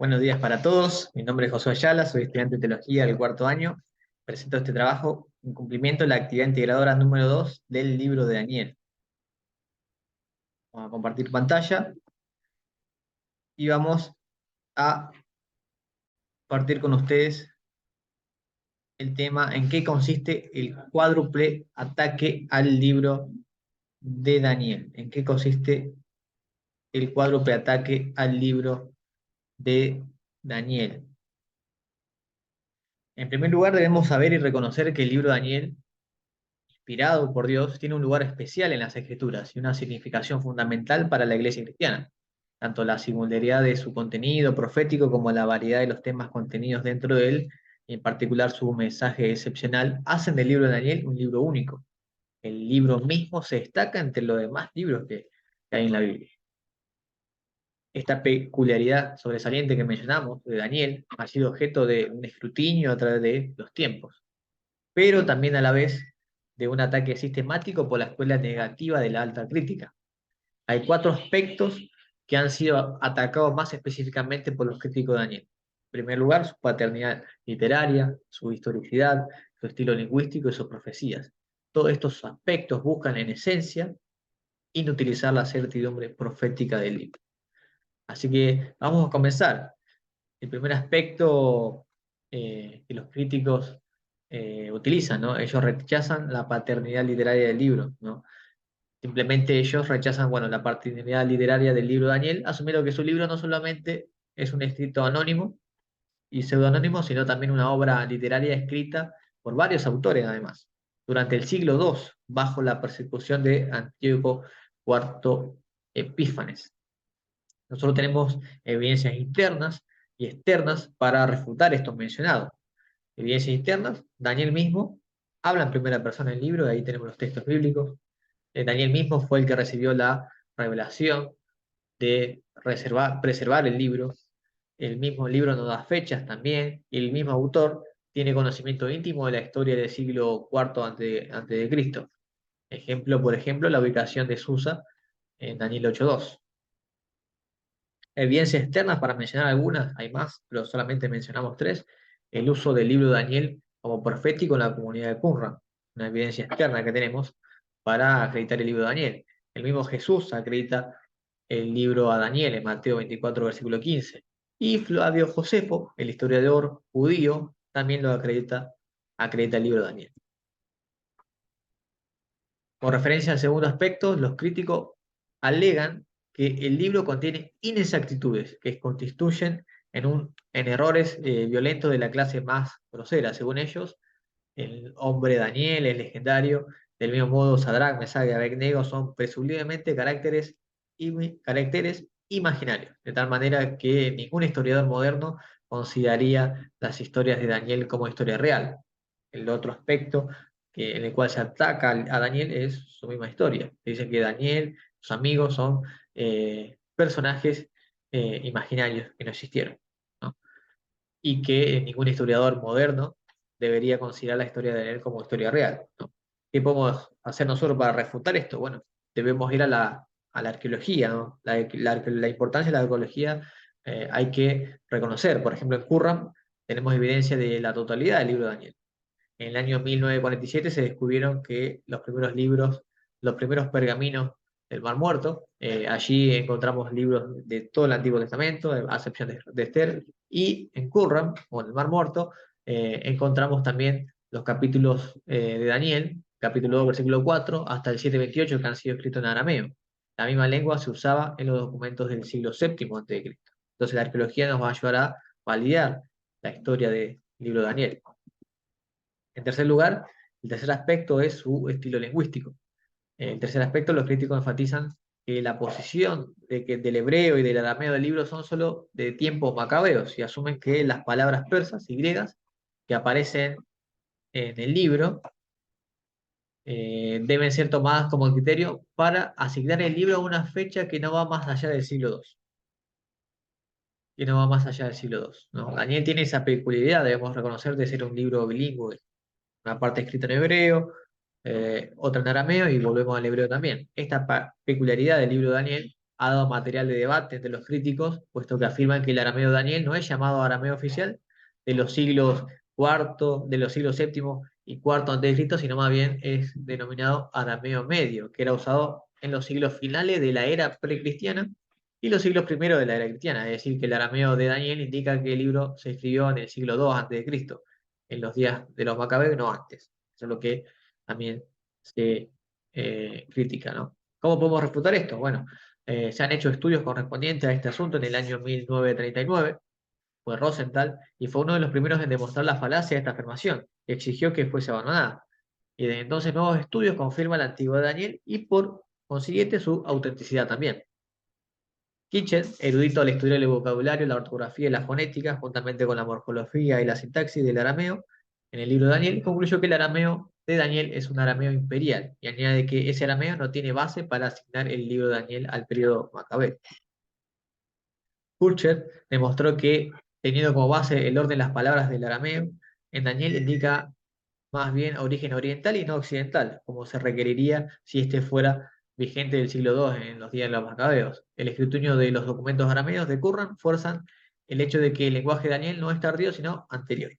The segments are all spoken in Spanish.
Buenos días para todos. Mi nombre es Josué Ayala, soy estudiante de teología del cuarto año. Presento este trabajo en cumplimiento de la actividad integradora número 2 del libro de Daniel. Vamos a compartir pantalla y vamos a compartir con ustedes el tema en qué consiste el cuádruple ataque al libro de Daniel. ¿En qué consiste el cuádruple ataque al libro de Daniel? En primer lugar, debemos saber y reconocer que el libro de Daniel, inspirado por Dios, tiene un lugar especial en las Escrituras y una significación fundamental para la iglesia cristiana. Tanto la singularidad de su contenido profético como la variedad de los temas contenidos dentro de él, y en particular su mensaje excepcional, hacen del libro de Daniel un libro único. El libro mismo se destaca entre los demás libros que hay en la Biblia. Esta peculiaridad sobresaliente que mencionamos de Daniel ha sido objeto de un escrutinio a través de los tiempos, pero también a la vez de un ataque sistemático por la escuela negativa de la alta crítica. Hay cuatro aspectos que han sido atacados más específicamente por los críticos de Daniel. En primer lugar, su paternidad literaria, su historicidad, su estilo lingüístico y sus profecías. Todos estos aspectos buscan, en esencia, inutilizar la certidumbre profética del libro. Así que vamos a comenzar. El primer aspecto que los críticos utilizan, ¿no? Ellos rechazan la paternidad literaria del libro, ¿no? Simplemente ellos rechazan, bueno, la paternidad literaria del libro de Daniel, asumiendo que su libro no solamente es un escrito anónimo y pseudonónimo, sino también una obra literaria escrita por varios autores, además, durante el siglo II, bajo la persecución de Antíoco IV Epífanes. Nosotros tenemos evidencias internas y externas para refutar esto mencionado. Evidencias internas, Daniel mismo habla en primera persona del libro, de ahí tenemos los textos bíblicos. Daniel mismo fue el que recibió la revelación de preservar el libro. El mismo libro nos da fechas también, y el mismo autor tiene conocimiento íntimo de la historia del siglo IV antes de Cristo. Ejemplo, por ejemplo, la ubicación de Susa en Daniel 8:2. Evidencias externas, para mencionar algunas, hay más, pero solamente mencionamos tres. El uso del libro de Daniel como profético en la comunidad de Qumran, una evidencia externa que tenemos para acreditar el libro de Daniel. El mismo Jesús acredita el libro a Daniel en Mateo 24, versículo 15. Y Flavio Josefo, el historiador judío, también lo acredita el libro de Daniel. Con referencia al segundo aspecto, los críticos alegan que el libro contiene inexactitudes que constituyen en errores violentos de la clase más grosera. Según ellos, el hombre Daniel, el legendario, del mismo modo Sadrach, Mesach y Abednego son presumiblemente caracteres imaginarios, de tal manera que ningún historiador moderno consideraría las historias de Daniel como historia real. El otro aspecto en el cual se ataca a Daniel es su misma historia. Dicen que Daniel, sus amigos son personajes imaginarios que no existieron, ¿no? Y que ningún historiador moderno debería considerar la historia de Daniel como historia real, ¿no? ¿Qué podemos hacer nosotros para refutar esto? Bueno, debemos ir a la arqueología, ¿no? La importancia de la arqueología hay que reconocer. Por ejemplo, en Qumran tenemos evidencia de la totalidad del libro de Daniel. En el año 1947 se descubrieron que los primeros libros, los primeros pergaminos del Mar Muerto, allí encontramos libros de todo el Antiguo Testamento, a excepción de Esther, y en Qumran, o en el Mar Muerto, encontramos también los capítulos de Daniel, capítulo 2, versículo 4, hasta el 7:28, que han sido escritos en arameo. La misma lengua se usaba en los documentos del siglo VII a.C. Entonces la arqueología nos va a ayudar a validar la historia del libro de Daniel. En tercer lugar, el tercer aspecto es su estilo lingüístico. En el tercer aspecto, los críticos enfatizan que la posición del hebreo y del arameo del libro son solo de tiempos macabeos y asumen que las palabras persas y griegas que aparecen en el libro deben ser tomadas como criterio para asignar el libro a una fecha que no va más allá del siglo II. Que no va más allá del siglo II, ¿no? Daniel tiene esa peculiaridad, debemos reconocer, de ser un libro bilingüe. Una parte escrita en hebreo, otra en arameo y volvemos al hebreo también. Esta peculiaridad del libro de Daniel ha dado material de debate entre los críticos, puesto que afirman que el arameo de Daniel no es llamado arameo oficial de los siglos de los siglos séptimo y cuarto antes de Cristo, sino más bien es denominado arameo medio, que era usado en los siglos finales de la era precristiana y los siglos primeros de la era cristiana. Es decir, que el arameo de Daniel indica que el libro se escribió en el siglo II antes de Cristo, en los días de los macabeos, no antes. Eso es lo que también se critica, ¿no? ¿Cómo podemos refutar esto? Bueno, se han hecho estudios correspondientes a este asunto en el año 1939, fue Rosenthal, y fue uno de los primeros en demostrar la falacia de esta afirmación, que exigió que fuese abandonada. Y desde entonces nuevos estudios confirman la antigüedad de Daniel y por consiguiente su autenticidad también. Kitchen, erudito al estudiar el vocabulario, la ortografía y la fonética, juntamente con la morfología y la sintaxis del arameo, en el libro de Daniel, concluyó que el arameo de Daniel es un arameo imperial y añade que ese arameo no tiene base para asignar el libro de Daniel al periodo macabeo. Purcher demostró que, teniendo como base el orden de las palabras del arameo, en Daniel indica más bien origen oriental y no occidental, como se requeriría si este fuera vigente del siglo II en los días de los macabeos. El escrutinio de los documentos arameos de Qumran fuerzan el hecho de que el lenguaje de Daniel no es tardío, sino anterior.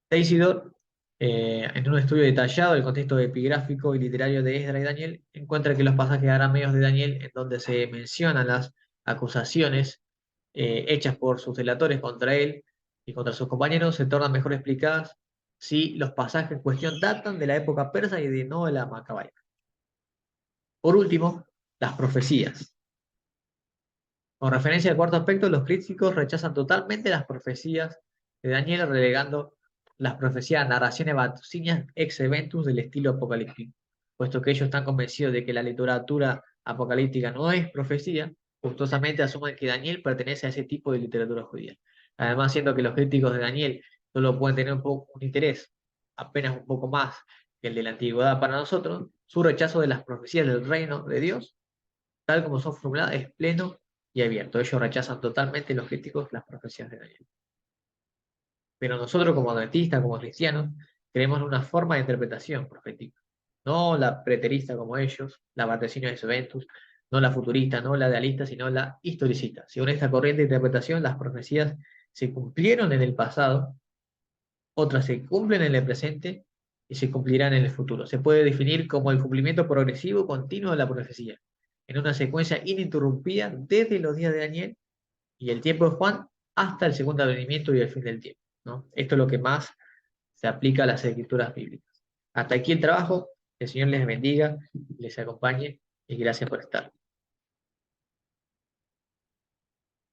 Teisidor, en un estudio detallado del contexto epigráfico y literario de Esdras y Daniel, encuentra que los pasajes arameos de Daniel, en donde se mencionan las acusaciones hechas por sus delatores contra él y contra sus compañeros, se tornan mejor explicadas si los pasajes en cuestión datan de la época persa y de no de la macabea. Por último, las profecías. Con referencia al cuarto aspecto, los críticos rechazan totalmente las profecías de Daniel, relegando las profecías a narraciones vaticinias ex eventus del estilo apocalíptico, puesto que ellos están convencidos de que la literatura apocalíptica no es profecía, gustosamente asumen que Daniel pertenece a ese tipo de literatura judía. Además, siendo que los críticos de Daniel solo pueden tener un interés apenas un poco más que el de la antigüedad para nosotros, su rechazo de las profecías del reino de Dios tal como son formuladas, es pleno y abierto. Ellos rechazan totalmente los críticos las profecías de Daniel. Pero nosotros como adventistas, como cristianos, creemos en una forma de interpretación profética. No la preterista como ellos, la vaticinio de eventus, no la futurista, no la idealista, sino la historicista. Según esta corriente de interpretación, las profecías se cumplieron en el pasado, otras se cumplen en el presente y se cumplirán en el futuro. Se puede definir como el cumplimiento progresivo continuo de la profecía, en una secuencia ininterrumpida desde los días de Daniel y el tiempo de Juan hasta el segundo advenimiento y el fin del tiempo, ¿no? Esto es lo que más se aplica a las escrituras bíblicas. Hasta aquí el trabajo. Que el Señor les bendiga, les acompañe y gracias por estar.